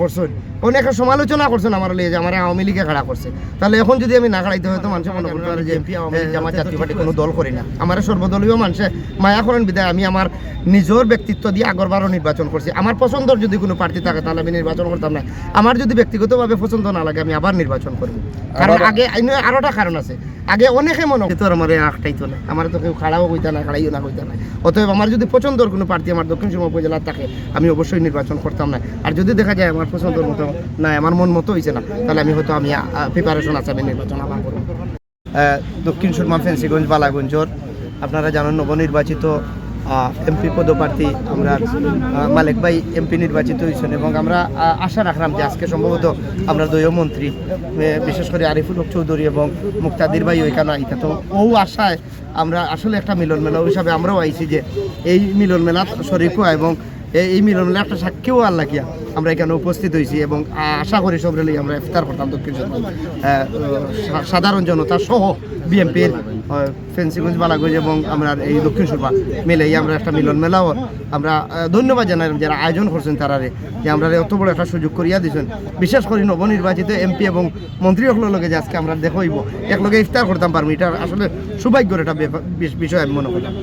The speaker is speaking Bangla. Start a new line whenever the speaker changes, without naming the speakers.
করছেন অনেকে সমালোচনা করছেন আমার লিয়ে যে আমার আওয়ামী লীগে খাড়া করছে, তাহলে এখন যদি আমি না খাড়াইতে হয়তো মানুষ মনে করতে পারে যে জামাত জাতীয় পার্টি কোনো দল করি না। আমার সর্বদলীয় মানুষে মায়া করেন বিদায় আমি আমার নিজের ব্যক্তিত্ব দিয়ে আগরবারও নির্বাচন করছি। আমার পছন্দর যদি কোনো প্রার্থী থাকে তাহলে আমি নির্বাচন করতাম না। আমার যদি ব্যক্তিগতভাবে পছন্দ না লাগে আমি আবার নির্বাচন করবো। কারণ আগে আরোটা কারণ আছে, আগে অনেকে মনে করতো আমার আখটাইতো না, আমার তো কেউ খাড়াও হইতা না, খাড়াইও না হইতা না। অতএব আমার যদি পছন্দর কোনো প্রার্থী আমার দক্ষিণ সুরমা উপজেলার থাকে আমি অবশ্যই নির্বাচন করতাম না। আর যদি দেখা যায় আমার পছন্দের মতো না, আমার মন মতো হয়েছে না, তাহলে আমি হয়তো আমি প্রিপারেশন আছে আমি নির্বাচন আবার করব। দক্ষিণ সুরমা ফেন্সিগঞ্জ বালাগঞ্জর আপনারা জানেন নবনির্বাচিত এমপি পদপ্রার্থী আমরা মালিক ভাই এমপি নির্বাচিত হয়েছেন এবং আমরা আশা রাখলাম যে আজকে সম্ভবত আমরা দলীয় মন্ত্রী বিশেষ করে আরিফুল হক চৌধুরী এবং মুক্তাদির ভাই ওইখানে আইতা, তো ও আশায় আমরা আসলে একটা মিলন মেলা হিসাবে আমরাও আইছি যে এই মিলন মেলা শরীফ হওয়া এবং এই মিলন মেলা একটা সাক্ষীও আল্লাহ কিয়া আমরা এখানে উপস্থিত হয়েছি এবং আশা করি সব রেলেই আমরা ইফতার করতাম দক্ষিণ সাধারণ জনতা সহ বিএনপির ফেন্সিগঞ্জ বালাগঞ্জ এবং আমরা এই দক্ষিণ সুরমা মিলেই আমরা একটা মিলন মেলাও আমরা ধন্যবাদ জানাই যারা আয়োজন করছেন তারারে যে আমরা এত বড় একটা সুযোগ করিয়া দিয়েছেন। বিশেষ করে নবনির্বাচিত এমপি এবং মন্ত্রী সকলের লগে যে আজকে আমরা দেখইব একলগে ইফতার করতাম পারবো, এটা আসলে সৌভাগ্যের একটা বিষয় আমি মনে করলাম।